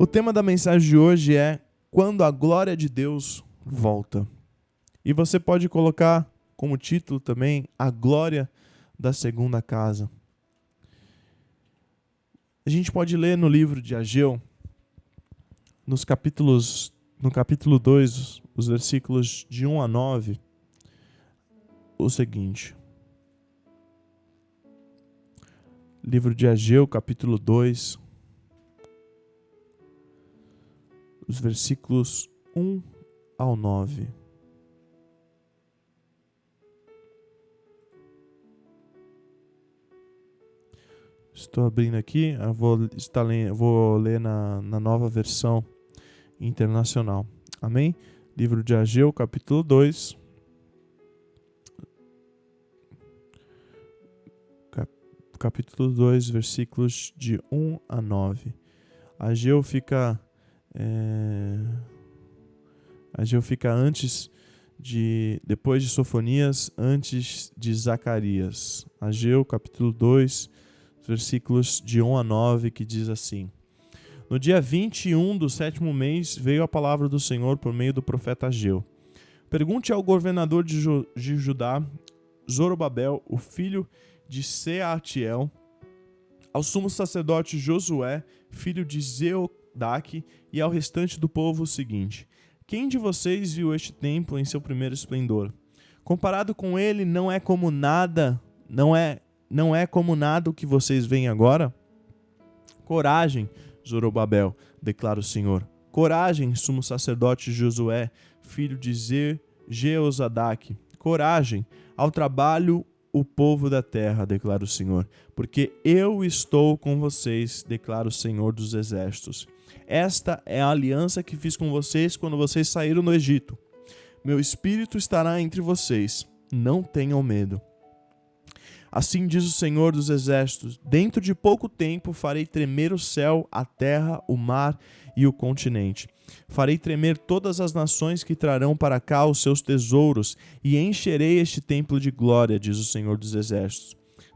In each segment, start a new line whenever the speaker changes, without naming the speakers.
O tema da mensagem de hoje é Quando a Glória de Deus Volta. E você pode colocar como título também A Glória da Segunda Casa. A gente pode ler no livro de Ageu, no capítulo 2, os versículos de 1 a 9, o seguinte. Livro de Ageu, capítulo 2, os versículos 1 ao 9. Estou abrindo aqui, eu vou ler na nova versão internacional. Amém? Livro de Ageu, capítulo 2. Capítulo 2, versículos de 1 a 9. Ageu fica depois de Sofonias, antes de Zacarias. Ageu, capítulo 2, versículos de 1 a 9, que diz assim: No dia 21 do 7º mês veio a palavra do Senhor por meio do profeta Ageu. Pergunte ao governador de Judá, Zorobabel, o filho de Sealtiel, ao sumo sacerdote Josué, filho de Zeodaque, e ao restante do povo o seguinte: Quem de vocês viu este templo em seu primeiro esplendor? Comparado com ele, não é como nada o que vocês veem agora? Coragem, Zorobabel, declara o Senhor. Coragem, sumo sacerdote Josué, filho de Jeozadak. Coragem, ao trabalho o povo da terra, declara o Senhor. Porque eu estou com vocês, declara o Senhor dos exércitos. Esta é a aliança que fiz com vocês quando vocês saíram do Egito. Meu espírito estará entre vocês. Não tenham medo. Assim diz o Senhor dos exércitos: dentro de pouco tempo farei tremer o céu, a terra, o mar e o continente. Farei tremer todas as nações que trarão para cá os seus tesouros, e encherei este templo de glória, diz o Senhor dos exércitos.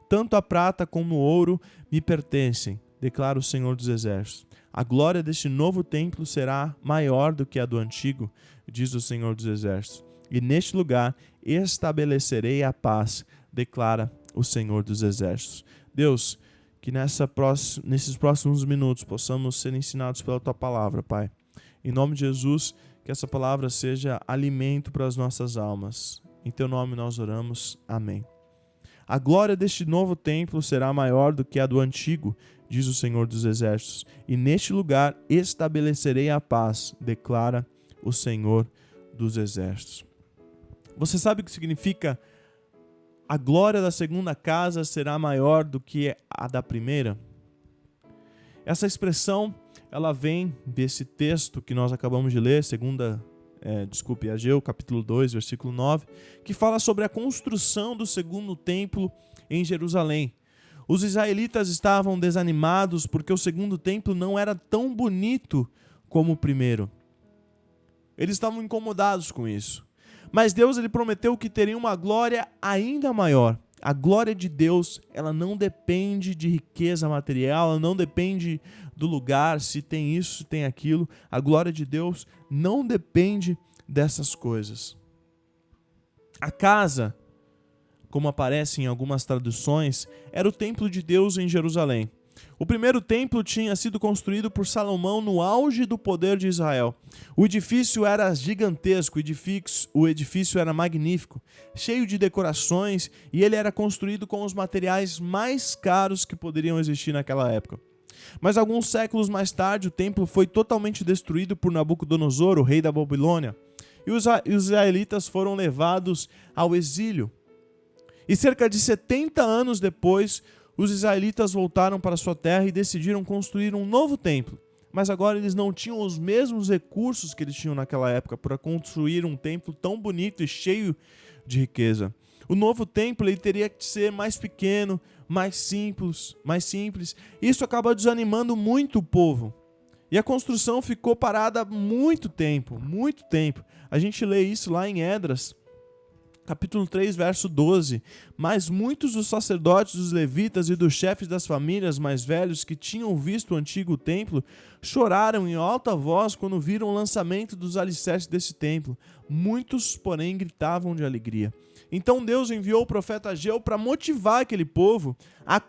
Tanto a prata como o ouro me pertencem, declara o Senhor dos exércitos. A glória deste novo templo será maior do que a do antigo, diz o Senhor dos exércitos. E neste lugar estabelecerei a paz, declara o Senhor dos exércitos. Deus, que nesses próximos minutos possamos ser ensinados pela Tua palavra, Pai. Em nome de Jesus, que essa palavra seja alimento para as nossas almas. Em Teu nome nós oramos. Amém. A glória deste novo templo será maior do que a do antigo, diz o Senhor dos exércitos. E neste lugar estabelecerei a paz, declara o Senhor dos exércitos. Você sabe o que significa a glória da segunda casa será maior do que a da primeira? Essa expressão, ela vem desse texto que nós acabamos de ler, Ageu, capítulo 2, versículo 9, que fala sobre a construção do segundo templo em Jerusalém. Os israelitas estavam desanimados porque o segundo templo não era tão bonito como o primeiro. Eles estavam incomodados com isso. Mas Deus ele prometeu que teria uma glória ainda maior. A glória de Deus, ela não depende de riqueza material, ela não depende do lugar, se tem isso, se tem aquilo. A glória de Deus não depende dessas coisas. A casa, como aparece em algumas traduções, era o templo de Deus em Jerusalém. O primeiro templo tinha sido construído por Salomão no auge do poder de Israel. O edifício era gigantesco, o edifício era magnífico, cheio de decorações, e ele era construído com os materiais mais caros que poderiam existir naquela época. Mas alguns séculos mais tarde, o templo foi totalmente destruído por Nabucodonosor, o rei da Babilônia, e os israelitas foram levados ao exílio. E cerca de 70 anos depois, os israelitas voltaram para sua terra e decidiram construir um novo templo. Mas agora eles não tinham os mesmos recursos que eles tinham naquela época para construir um templo tão bonito e cheio de riqueza. O novo templo ele teria que ser mais pequeno, mais simples. Isso acaba desanimando muito o povo. E a construção ficou parada há muito tempo. A gente lê isso lá em Esdras, Capítulo 3, verso 12. Mas muitos dos sacerdotes, dos levitas e dos chefes das famílias mais velhos que tinham visto o antigo templo, choraram em alta voz quando viram o lançamento dos alicerces desse templo. Muitos, porém, gritavam de alegria. Então Deus enviou o profeta Ageu para motivar aquele povo a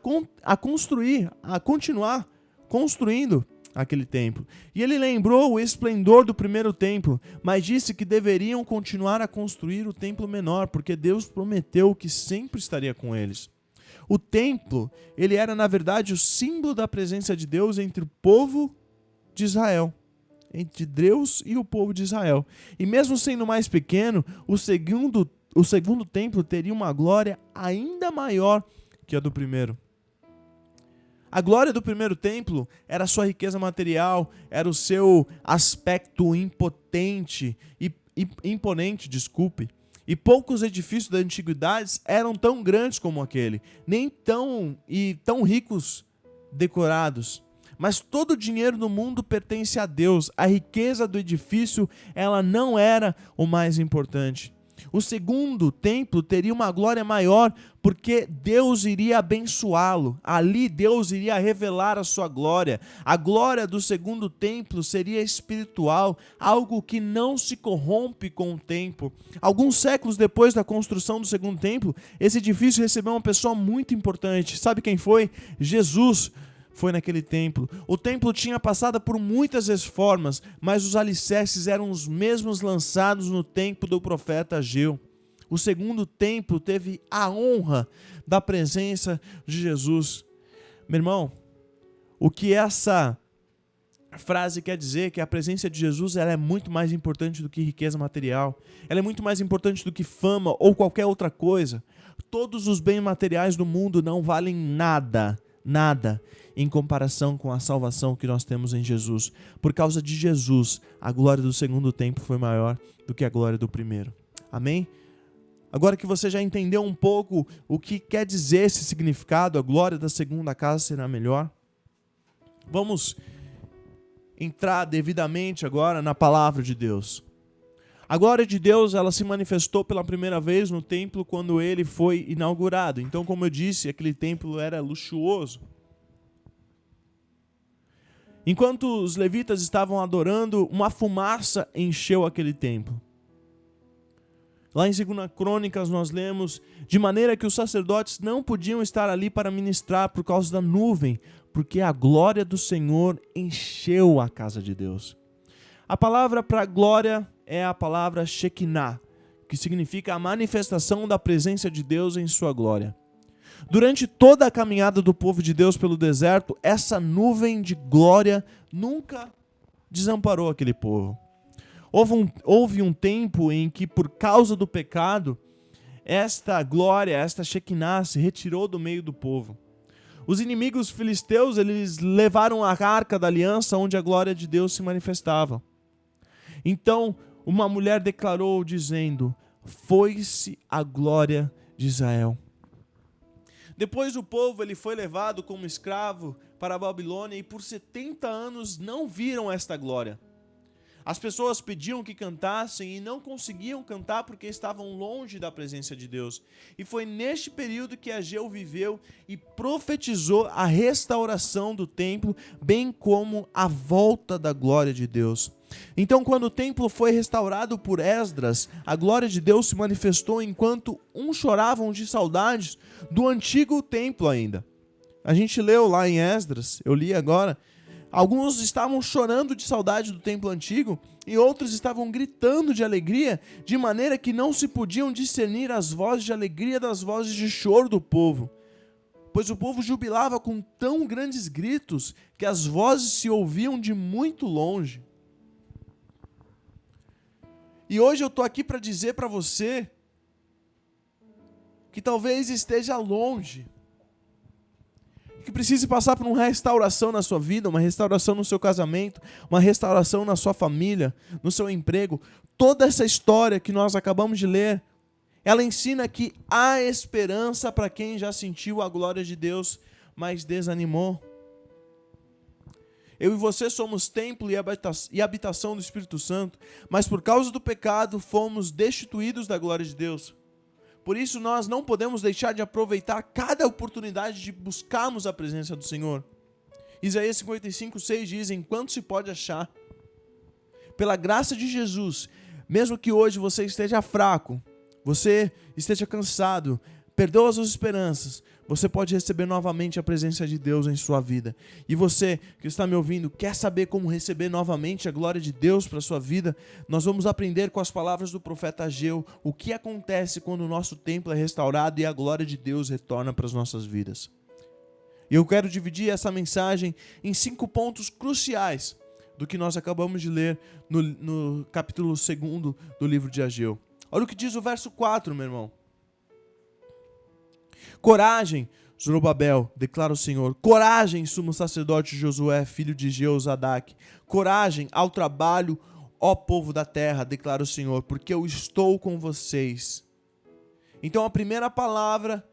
continuar construindo aquele templo. E ele lembrou o esplendor do primeiro templo, mas disse que deveriam continuar a construir o templo menor, porque Deus prometeu que sempre estaria com eles. O templo, ele era na verdade o símbolo da presença de Deus entre o povo de Israel, entre Deus e o povo de Israel. E mesmo sendo mais pequeno, o segundo templo teria uma glória ainda maior que a do primeiro. A glória do primeiro templo era a sua riqueza material, era o seu aspecto imponente, e poucos edifícios da antiguidade eram tão grandes como aquele, nem tão ricos decorados. Mas todo o dinheiro do mundo pertence a Deus. A riqueza do edifício, ela não era o mais importante. O segundo templo teria uma glória maior porque Deus iria abençoá-lo. Ali Deus iria revelar a sua glória. A glória do segundo templo seria espiritual, algo que não se corrompe com o tempo. Alguns séculos depois da construção do segundo templo, esse edifício recebeu uma pessoa muito importante. Sabe quem foi? Jesus foi naquele templo. O templo tinha passado por muitas reformas, mas os alicerces eram os mesmos lançados no tempo do profeta Ageu. O segundo templo teve a honra da presença de Jesus. Meu irmão, o que essa frase quer dizer? Que a presença de Jesus, ela é muito mais importante do que riqueza material. Ela é muito mais importante do que fama ou qualquer outra coisa. Todos os bens materiais do mundo não valem nada em comparação com a salvação que nós temos em Jesus. Por causa de Jesus, a glória do segundo templo foi maior do que a glória do primeiro. Amém? Agora que você já entendeu um pouco o que quer dizer esse significado, a glória da segunda casa será melhor, vamos entrar devidamente agora na palavra de Deus. A glória de Deus, ela se manifestou pela primeira vez no templo quando ele foi inaugurado. Então, como eu disse, aquele templo era luxuoso. Enquanto os levitas estavam adorando, uma fumaça encheu aquele templo. Lá em 2 Crônicas nós lemos, de maneira que os sacerdotes não podiam estar ali para ministrar por causa da nuvem, porque a glória do Senhor encheu a casa de Deus. A palavra para glória é a palavra Shekinah, que significa a manifestação da presença de Deus em sua glória. Durante toda a caminhada do povo de Deus pelo deserto, essa nuvem de glória nunca desamparou aquele povo. Houve um tempo em que, por causa do pecado, esta glória, esta Shekinah se retirou do meio do povo. Os inimigos filisteus, eles levaram a arca da aliança onde a glória de Deus se manifestava. Então, uma mulher declarou dizendo: foi-se a glória de Israel. Depois o povo ele foi levado como escravo para a Babilônia e por 70 anos não viram esta glória. As pessoas pediam que cantassem e não conseguiam cantar porque estavam longe da presença de Deus. E foi neste período que Ageu viveu e profetizou a restauração do templo, bem como a volta da glória de Deus. Então, quando o templo foi restaurado por Esdras, a glória de Deus se manifestou enquanto uns choravam de saudades do antigo templo ainda. A gente leu lá em Esdras, eu li agora. Alguns estavam chorando de saudade do templo antigo e outros estavam gritando de alegria, de maneira que não se podiam discernir as vozes de alegria das vozes de choro do povo. Pois o povo jubilava com tão grandes gritos que as vozes se ouviam de muito longe. E hoje eu estou aqui para dizer para você que talvez esteja longe, que precise passar por uma restauração na sua vida, uma restauração no seu casamento, uma restauração na sua família, no seu emprego. Toda essa história que nós acabamos de ler, ela ensina que há esperança para quem já sentiu a glória de Deus, mas desanimou. Eu e você somos templo e habitação do Espírito Santo, mas por causa do pecado fomos destituídos da glória de Deus. Por isso nós não podemos deixar de aproveitar cada oportunidade de buscarmos a presença do Senhor. Isaías 55:6 diz: enquanto se pode achar, pela graça de Jesus, mesmo que hoje você esteja fraco, você esteja cansado, perdeu as suas esperanças, você pode receber novamente a presença de Deus em sua vida. E você que está me ouvindo, quer saber como receber novamente a glória de Deus para a sua vida? Nós vamos aprender com as palavras do profeta Ageu o que acontece quando o nosso templo é restaurado e a glória de Deus retorna para as nossas vidas. E eu quero dividir essa mensagem em 5 pontos cruciais do que nós acabamos de ler no capítulo 2 do livro de Ageu. Olha o que diz o verso 4, meu irmão. Coragem, Zorobabel, declara o Senhor. Coragem, sumo sacerdote Josué, filho de Jeozadak. Coragem ao trabalho, ó povo da terra, declara o Senhor, porque eu estou com vocês. Então a primeira palavra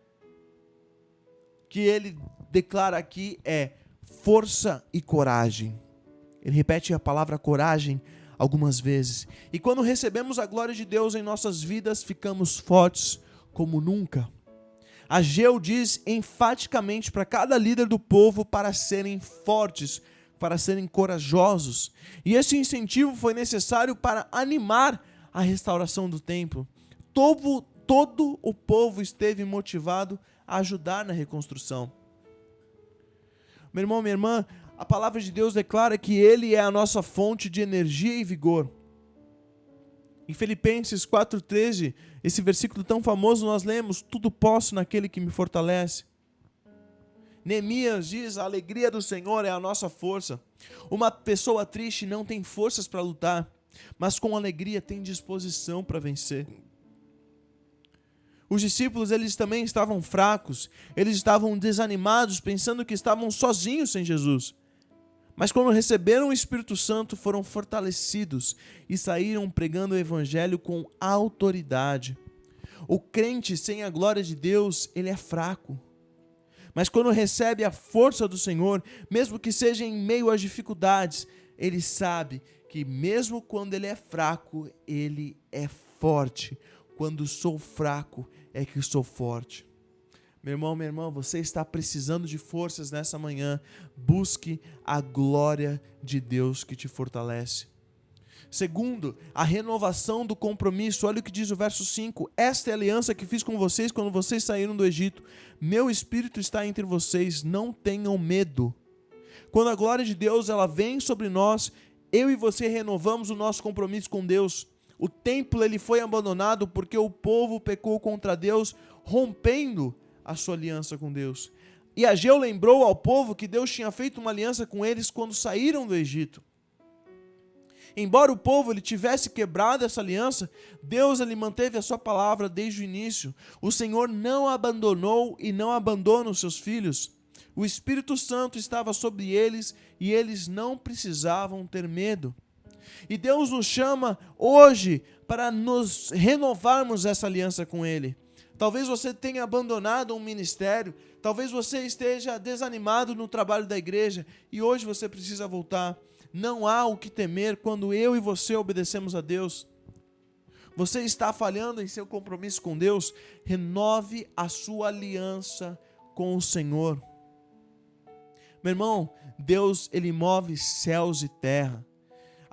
que ele declara aqui é força e coragem. Ele repete a palavra coragem algumas vezes. E quando recebemos a glória de Deus em nossas vidas, ficamos fortes como nunca. Ageu diz enfaticamente para cada líder do povo para serem fortes, para serem corajosos. E esse incentivo foi necessário para animar a restauração do templo. Todo o povo esteve motivado a ajudar na reconstrução. Meu irmão, minha irmã, a palavra de Deus declara que Ele é a nossa fonte de energia e vigor. Em Filipenses 4,13, esse versículo tão famoso, nós lemos: tudo posso naquele que me fortalece. Neemias diz: a alegria do Senhor é a nossa força. Uma pessoa triste não tem forças para lutar, mas com alegria tem disposição para vencer. Os discípulos, eles também estavam fracos, eles estavam desanimados, pensando que estavam sozinhos sem Jesus. Mas quando receberam o Espírito Santo, foram fortalecidos e saíram pregando o Evangelho com autoridade. O crente sem a glória de Deus, ele é fraco. Mas quando recebe a força do Senhor, mesmo que seja em meio às dificuldades, ele sabe que mesmo quando ele é fraco, ele é forte. Quando sou fraco, é que sou forte. Meu irmão, minha irmã, você está precisando de forças nessa manhã. Busque a glória de Deus que te fortalece. Segundo, a renovação do compromisso. Olha o que diz o verso 5. Esta é a aliança que fiz com vocês quando vocês saíram do Egito. Meu Espírito está entre vocês, não tenham medo. Quando a glória de Deus ela vem sobre nós, eu e você renovamos o nosso compromisso com Deus. O templo ele foi abandonado porque o povo pecou contra Deus, rompendo a sua aliança com Deus. E Ageu lembrou ao povo que Deus tinha feito uma aliança com eles quando saíram do Egito. Embora o povo ele tivesse quebrado essa aliança, Deus ele manteve a sua palavra desde o início. O Senhor não abandonou e não abandona os seus filhos. O Espírito Santo estava sobre eles e eles não precisavam ter medo. E Deus nos chama hoje para nos renovarmos essa aliança com Ele. Talvez você tenha abandonado um ministério, talvez você esteja desanimado no trabalho da igreja e hoje você precisa voltar. Não há o que temer quando eu e você obedecemos a Deus. Você está falhando em seu compromisso com Deus? Renove a sua aliança com o Senhor. Meu irmão, Deus ele move céus e terra.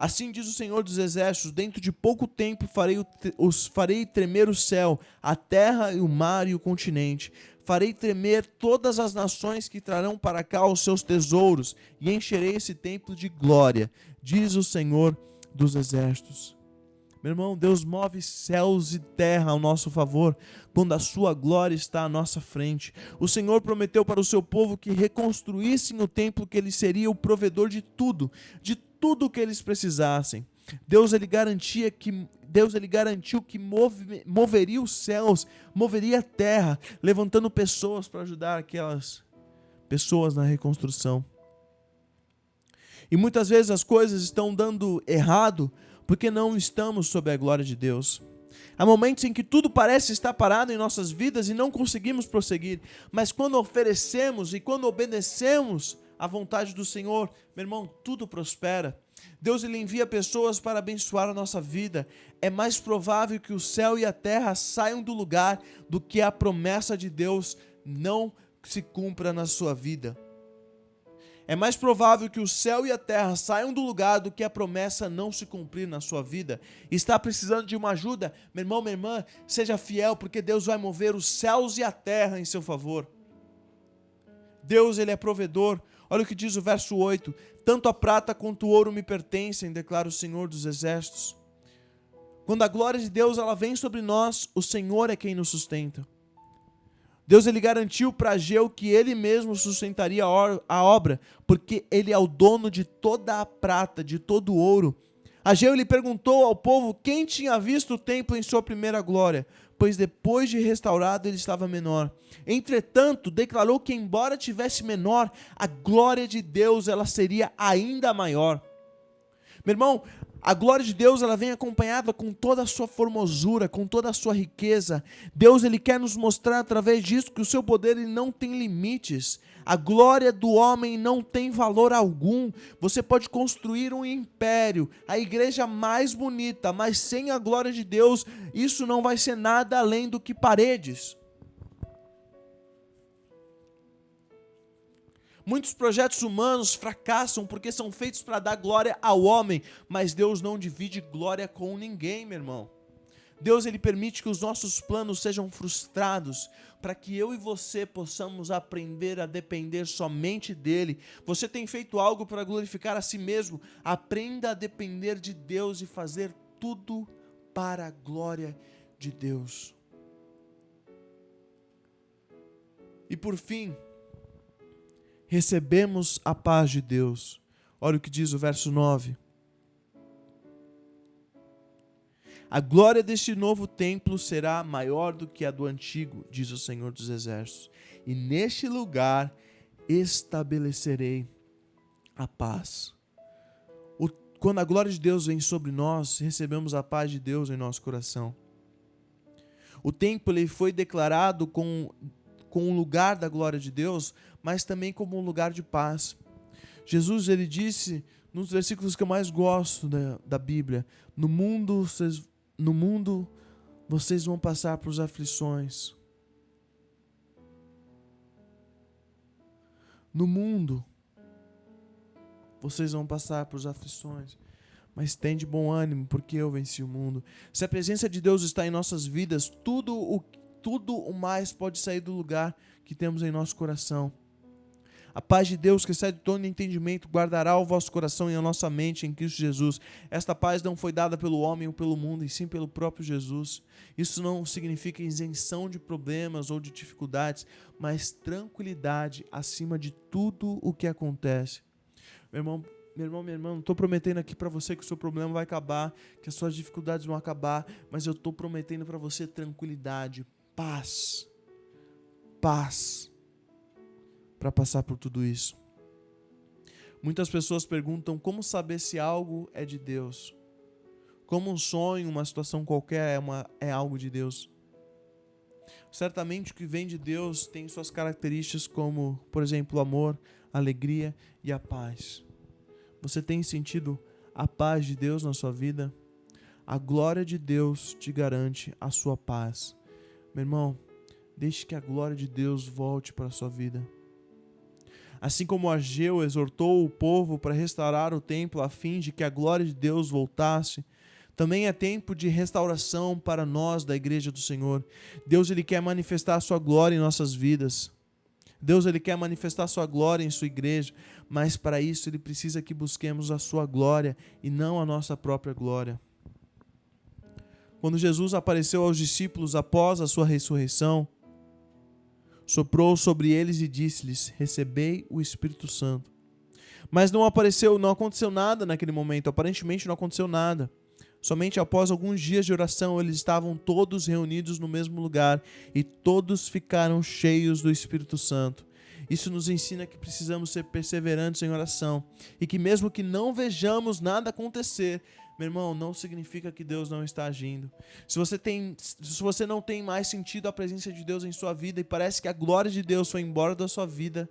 Assim diz o Senhor dos Exércitos, dentro de pouco tempo farei tremer o céu, a terra e o mar e o continente. Farei tremer todas as nações que trarão para cá os seus tesouros e encherei esse templo de glória, diz o Senhor dos Exércitos. Meu irmão, Deus move céus e terra ao nosso favor, quando a sua glória está à nossa frente. O Senhor prometeu para o seu povo que reconstruíssem o templo, que ele seria o provedor de tudo que eles precisassem. Deus ele garantiu que moveria os céus, moveria a terra, levantando pessoas para ajudar aquelas pessoas na reconstrução. E muitas vezes as coisas estão dando errado porque não estamos sob a glória de Deus. Há momentos em que tudo parece estar parado em nossas vidas e não conseguimos prosseguir, mas quando oferecemos e quando obedecemos a vontade do Senhor, meu irmão, tudo prospera. Deus ele envia pessoas para abençoar a nossa vida. É mais provável que o céu e a terra saiam do lugar do que a promessa de Deus não se cumpra na sua vida. É mais provável que o céu e a terra saiam do lugar do que a promessa não se cumprir na sua vida. Está precisando de uma ajuda? Meu irmão, minha irmã, seja fiel, porque Deus vai mover os céus e a terra em seu favor. Deus, ele é provedor. Olha o que diz o verso 8. Tanto a prata quanto o ouro me pertencem, declara o Senhor dos Exércitos. Quando a glória de Deus ela vem sobre nós, o Senhor é quem nos sustenta. Deus ele garantiu para Ageu que ele mesmo sustentaria a obra, porque ele é o dono de toda a prata, de todo o ouro. Ageu ele perguntou ao povo quem tinha visto o templo em sua primeira glória, pois depois de restaurado ele estava menor. Entretanto, declarou que embora tivesse menor, a glória de Deus ela seria ainda maior. Meu irmão, a glória de Deus ela vem acompanhada com toda a sua formosura, com toda a sua riqueza. Deus ele quer nos mostrar através disso que o seu poder ele não tem limites. A glória do homem não tem valor algum. Você pode construir um império, a igreja mais bonita, mas sem a glória de Deus, isso não vai ser nada além do que paredes. Muitos projetos humanos fracassam porque são feitos para dar glória ao homem, mas Deus não divide glória com ninguém, meu irmão. Deus ele permite que os nossos planos sejam frustrados, para que eu e você possamos aprender a depender somente dele. Você tem feito algo para glorificar a si mesmo? Aprenda a depender de Deus e fazer tudo para a glória de Deus. E por fim, recebemos a paz de Deus. Olha o que diz o verso 9. A glória deste novo templo será maior do que a do antigo, diz o Senhor dos Exércitos. E neste lugar estabelecerei a paz. Quando a glória de Deus vem sobre nós, recebemos a paz de Deus em nosso coração. O templo ele foi declarado com um lugar da glória de Deus, mas também como um lugar de paz. Jesus ele disse, nos versículos que eu mais gosto da Bíblia, no mundo vocês vão passar por aflições. No mundo vocês vão passar por aflições, mas tem de bom ânimo, porque eu venci o mundo. Se a presença de Deus está em nossas vidas, tudo o mais pode sair do lugar que temos em nosso coração. A paz de Deus, que excede todo entendimento, guardará o vosso coração e a nossa mente em Cristo Jesus. Esta paz não foi dada pelo homem ou pelo mundo, e sim pelo próprio Jesus. Isso não significa isenção de problemas ou de dificuldades, mas tranquilidade acima de tudo o que acontece. Meu irmão, não estou prometendo aqui para você que o seu problema vai acabar, que as suas dificuldades vão acabar, mas eu estou prometendo para você tranquilidade, paz para passar por tudo isso. Muitas pessoas perguntam como saber se algo é de Deus. Como um sonho, uma situação qualquer é algo de Deus. Certamente o que vem de Deus tem suas características como, por exemplo, o amor, a alegria e a paz. Você tem sentido a paz de Deus na sua vida? A glória de Deus te garante a sua paz. Meu irmão, deixe que a glória de Deus volte para a sua vida. Assim como Ageu exortou o povo para restaurar o templo a fim de que a glória de Deus voltasse, também é tempo de restauração para nós da igreja do Senhor. Deus ele quer manifestar a sua glória em nossas vidas. Deus ele quer manifestar a sua glória em sua igreja, mas para isso ele precisa que busquemos a sua glória e não a nossa própria glória. Quando Jesus apareceu aos discípulos após a sua ressurreição, soprou sobre eles e disse-lhes: recebei o Espírito Santo. Mas não aconteceu nada naquele momento, aparentemente não aconteceu nada. Somente após alguns dias de oração, eles estavam todos reunidos no mesmo lugar e todos ficaram cheios do Espírito Santo. Isso nos ensina que precisamos ser perseverantes em oração e que mesmo que não vejamos nada acontecer, meu irmão, não significa que Deus não está agindo. Se você não tem mais sentido a presença de Deus em sua vida e parece que a glória de Deus foi embora da sua vida,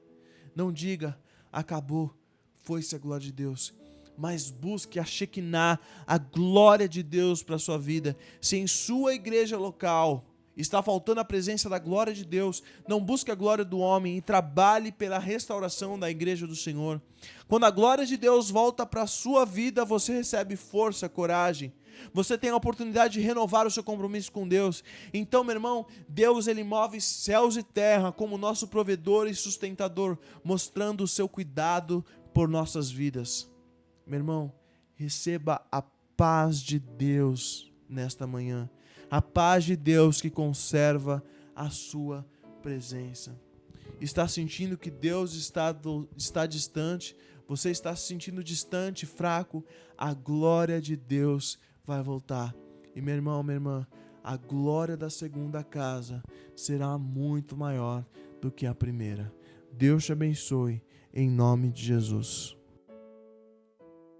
não diga: acabou, foi-se a glória de Deus. Mas busque a Shekinah, a glória de Deus para a sua vida. Se em sua igreja local está faltando a presença da glória de Deus, não busque a glória do homem e trabalhe pela restauração da igreja do Senhor. Quando a glória de Deus volta para a sua vida, você recebe força, coragem. Você tem a oportunidade de renovar o seu compromisso com Deus. Então, meu irmão, Deus ele move céus e terra como nosso provedor e sustentador, mostrando o seu cuidado por nossas vidas. Meu irmão, receba a paz de Deus nesta manhã. A paz de Deus que conserva a sua presença. Está sentindo que Deus está distante? Você está se sentindo distante, fraco? A glória de Deus vai voltar. E meu irmão, minha irmã, a glória da segunda casa será muito maior do que a primeira. Deus te abençoe, em nome de Jesus.